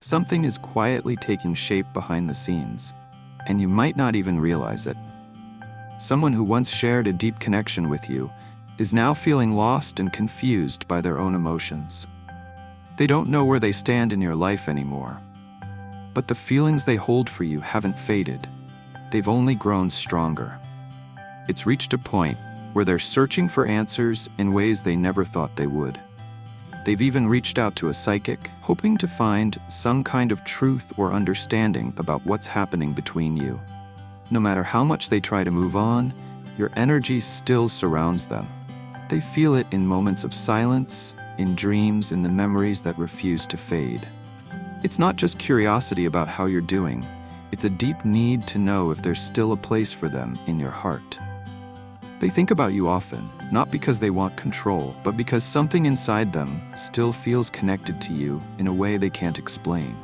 Something is quietly taking shape behind the scenes, and you might not even realize it. Someone who once shared a deep connection with you is now feeling lost and confused by their own emotions. They don't know where they stand in your life anymore. But the feelings they hold for you haven't faded. They've only grown stronger. It's reached a point where they're searching for answers in ways they never thought they would. They've even reached out to a psychic, hoping to find some kind of truth or understanding about what's happening between you. No matter how much they try to move on, your energy still surrounds them. They feel it in moments of silence, in dreams, in the memories that refuse to fade. It's not just curiosity about how you're doing, it's a deep need to know if there's still a place for them in your heart. They think about you often, not because they want control, but because something inside them still feels connected to you in a way they can't explain.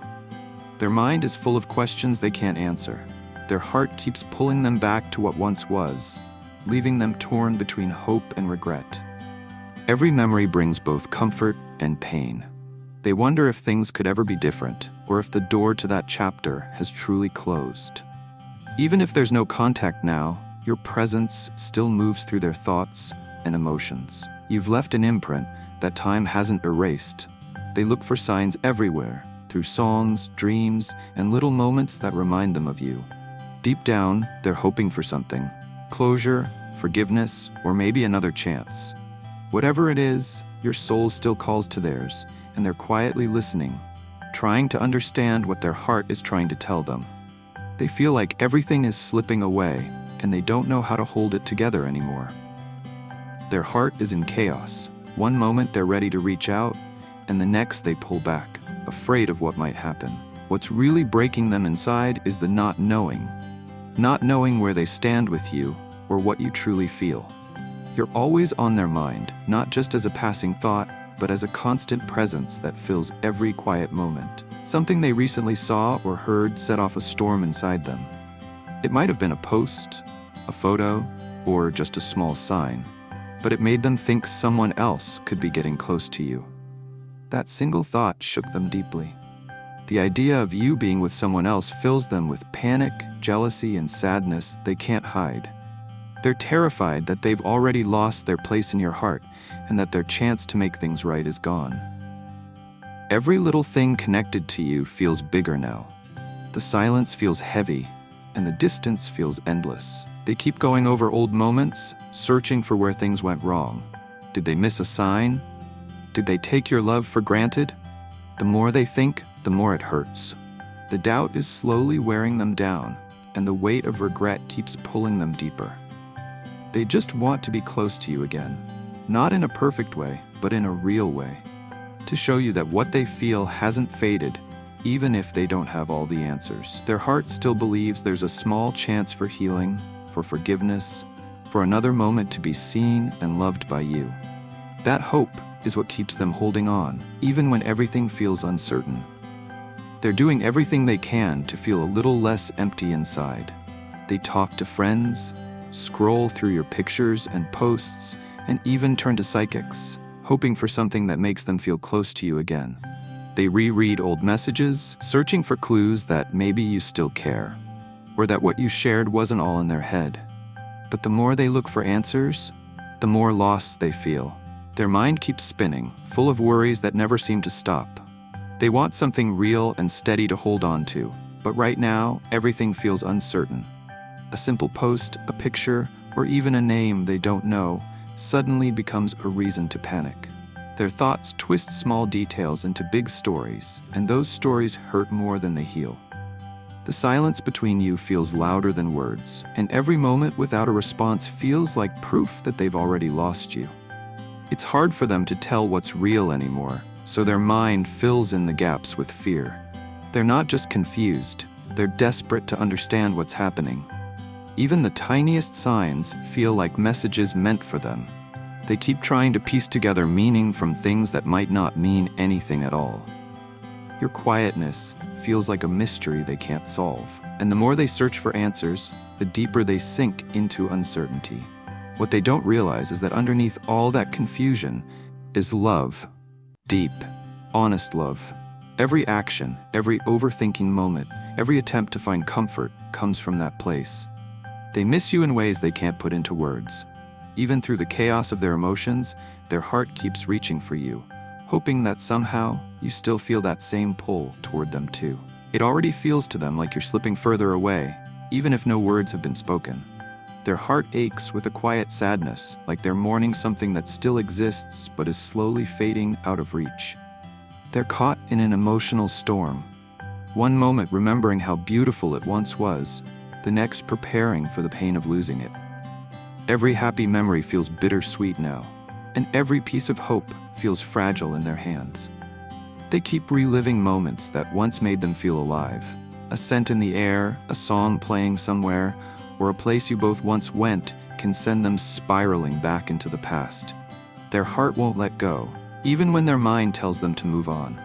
Their mind is full of questions they can't answer. Their heart keeps pulling them back to what once was, leaving them torn between hope and regret. Every memory brings both comfort and pain. They wonder if things could ever be different, or if the door to that chapter has truly closed. Even if there's no contact now, your presence still moves through their thoughts and emotions. You've left an imprint that time hasn't erased. They look for signs everywhere, through songs, dreams, and little moments that remind them of you. Deep down, they're hoping for something: closure, forgiveness, or maybe another chance. Whatever it is, your soul still calls to theirs, and they're quietly listening, trying to understand what their heart is trying to tell them. They feel like everything is slipping away, and they don't know how to hold it together anymore. Their heart is in chaos. One moment they're ready to reach out, and the next they pull back, afraid of what might happen. What's really breaking them inside is the not knowing where they stand with you or what you truly feel. You're always on their mind, not just as a passing thought, but as a constant presence that fills every quiet moment. Something they recently saw or heard set off a storm inside them. It might have been a post, a photo, or just a small sign, but it made them think someone else could be getting close to you. That single thought shook them deeply. The idea of you being with someone else fills them with panic, jealousy, and sadness they can't hide. They're terrified that they've already lost their place in your heart and that their chance to make things right is gone. Every little thing connected to you feels bigger now. The silence feels heavy, and the distance feels endless. They keep going over old moments, searching for where things went wrong. Did they miss a sign? Did they take your love for granted? The more they think, the more it hurts. The doubt is slowly wearing them down, and the weight of regret keeps pulling them deeper. They just want to be close to you again, not in a perfect way, but in a real way, to show you that what they feel hasn't faded, even if they don't have all the answers. Their heart still believes there's a small chance for healing, for forgiveness, for another moment to be seen and loved by you. That hope is what keeps them holding on, even when everything feels uncertain. They're doing everything they can to feel a little less empty inside. They talk to friends, scroll through your pictures and posts, and even turn to psychics, hoping for something that makes them feel close to you again. They reread old messages, searching for clues that maybe you still care, or that what you shared wasn't all in their head. But the more they look for answers, the more lost they feel. Their mind keeps spinning, full of worries that never seem to stop. They want something real and steady to hold on to, but right now, everything feels uncertain. A simple post, a picture, or even a name they don't know suddenly becomes a reason to panic. Their thoughts twist small details into big stories, and those stories hurt more than they heal. The silence between you feels louder than words, and every moment without a response feels like proof that they've already lost you. It's hard for them to tell what's real anymore, so their mind fills in the gaps with fear. They're not just confused, they're desperate to understand what's happening. Even the tiniest signs feel like messages meant for them. They keep trying to piece together meaning from things that might not mean anything at all. Your quietness feels like a mystery they can't solve, and the more they search for answers, the deeper they sink into uncertainty. What they don't realize is that underneath all that confusion is love. Deep, honest love. Every action, every overthinking moment, every attempt to find comfort comes from that place. They miss you in ways they can't put into words. Even through the chaos of their emotions, their heart keeps reaching for you, hoping that somehow you still feel that same pull toward them too. It already feels to them like you're slipping further away, even if no words have been spoken. Their heart aches with a quiet sadness, like they're mourning something that still exists but is slowly fading out of reach. They're caught in an emotional storm. One moment remembering how beautiful it once was, the next preparing for the pain of losing it. Every happy memory feels bittersweet now, and every piece of hope feels fragile in their hands. They keep reliving moments that once made them feel alive. A scent in the air, a song playing somewhere, or a place you both once went can send them spiraling back into the past. Their heart won't let go, even when their mind tells them to move on.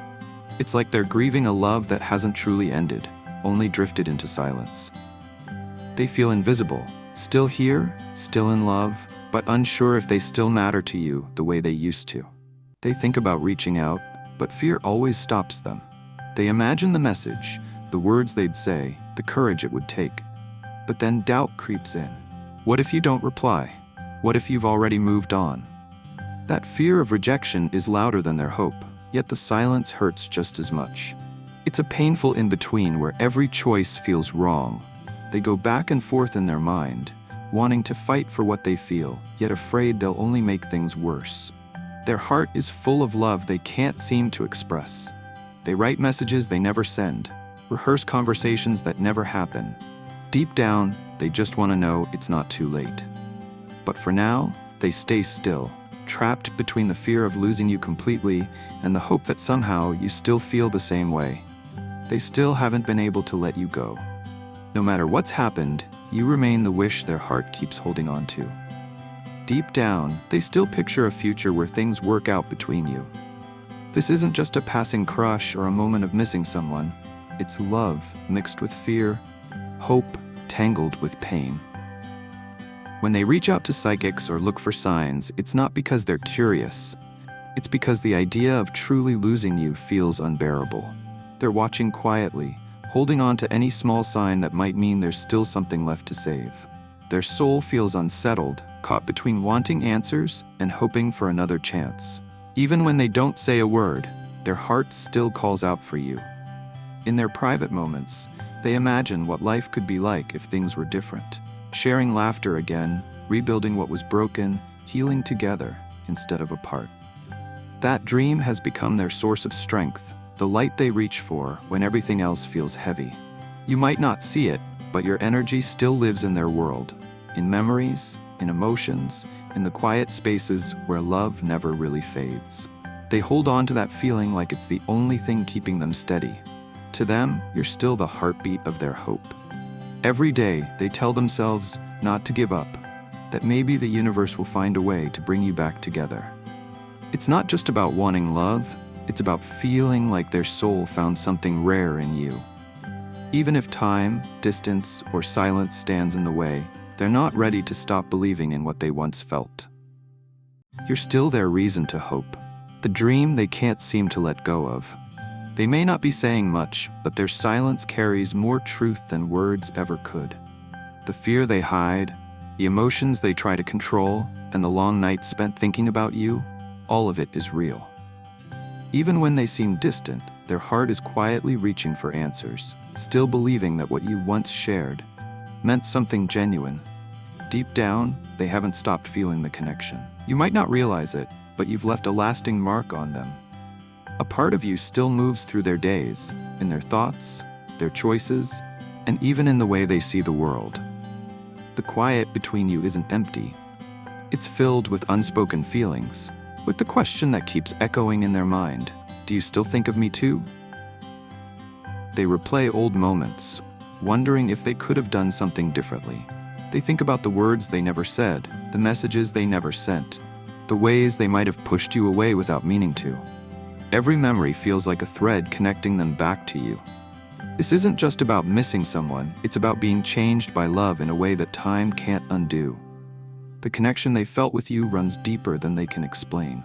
It's like they're grieving a love that hasn't truly ended, only drifted into silence. They feel invisible, still here, still in love, but unsure if they still matter to you the way they used to. They think about reaching out, but fear always stops them. They imagine the message, the words they'd say, the courage it would take. But then doubt creeps in. What if you don't reply? What if you've already moved on? That fear of rejection is louder than their hope, yet the silence hurts just as much. It's a painful in-between where every choice feels wrong. They go back and forth in their mind, wanting to fight for what they feel, yet afraid they'll only make things worse. Their heart is full of love they can't seem to express. They write messages they never send, rehearse conversations that never happen. Deep down, they just want to know it's not too late. But for now, they stay still, trapped between the fear of losing you completely and the hope that somehow you still feel the same way. They still haven't been able to let you go. No matter what's happened, you remain the wish their heart keeps holding on to. Deep down, they still picture a future where things work out between you. This isn't just a passing crush or a moment of missing someone. It's love mixed with fear, hope tangled with pain. When they reach out to psychics or look for signs, it's not because they're curious. It's because the idea of truly losing you feels unbearable. They're watching quietly, holding on to any small sign that might mean there's still something left to save. Their soul feels unsettled, caught between wanting answers and hoping for another chance. Even when they don't say a word, their heart still calls out for you. In their private moments, they imagine what life could be like if things were different. Sharing laughter again, rebuilding what was broken, healing together instead of apart. That dream has become their source of strength, the light they reach for when everything else feels heavy. You might not see it, but your energy still lives in their world, in memories, in emotions, in the quiet spaces where love never really fades. They hold on to that feeling like it's the only thing keeping them steady. To them, you're still the heartbeat of their hope. Every day, they tell themselves not to give up, that maybe the universe will find a way to bring you back together. It's not just about wanting love, it's about feeling like their soul found something rare in you. Even if time, distance, or silence stands in the way, they're not ready to stop believing in what they once felt. You're still their reason to hope, the dream they can't seem to let go of. They may not be saying much, but their silence carries more truth than words ever could. The fear they hide, the emotions they try to control, and the long nights spent thinking about you, all of it is real. Even when they seem distant, their heart is quietly reaching for answers, still believing that what you once shared meant something genuine. Deep down, they haven't stopped feeling the connection. You might not realize it, but you've left a lasting mark on them. A part of you still moves through their days, in their thoughts, their choices, and even in the way they see the world. The quiet between you isn't empty. It's filled with unspoken feelings, with the question that keeps echoing in their mind, do you still think of me too? They replay old moments, wondering if they could have done something differently. They think about the words they never said, the messages they never sent, the ways they might have pushed you away without meaning to. Every memory feels like a thread connecting them back to you. This isn't just about missing someone, it's about being changed by love in a way that time can't undo. The connection they felt with you runs deeper than they can explain.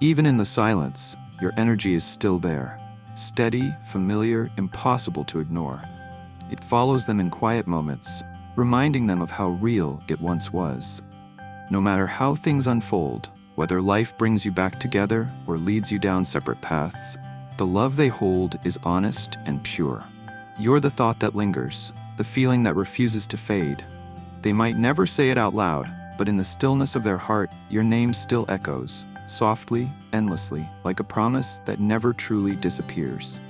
Even in the silence, your energy is still there. Steady, familiar, impossible to ignore. It follows them in quiet moments, reminding them of how real it once was. No matter how things unfold, whether life brings you back together or leads you down separate paths, the love they hold is honest and pure. You're the thought that lingers, the feeling that refuses to fade. They might never say it out loud, but in the stillness of their heart, your name still echoes, softly, endlessly, like a promise that never truly disappears.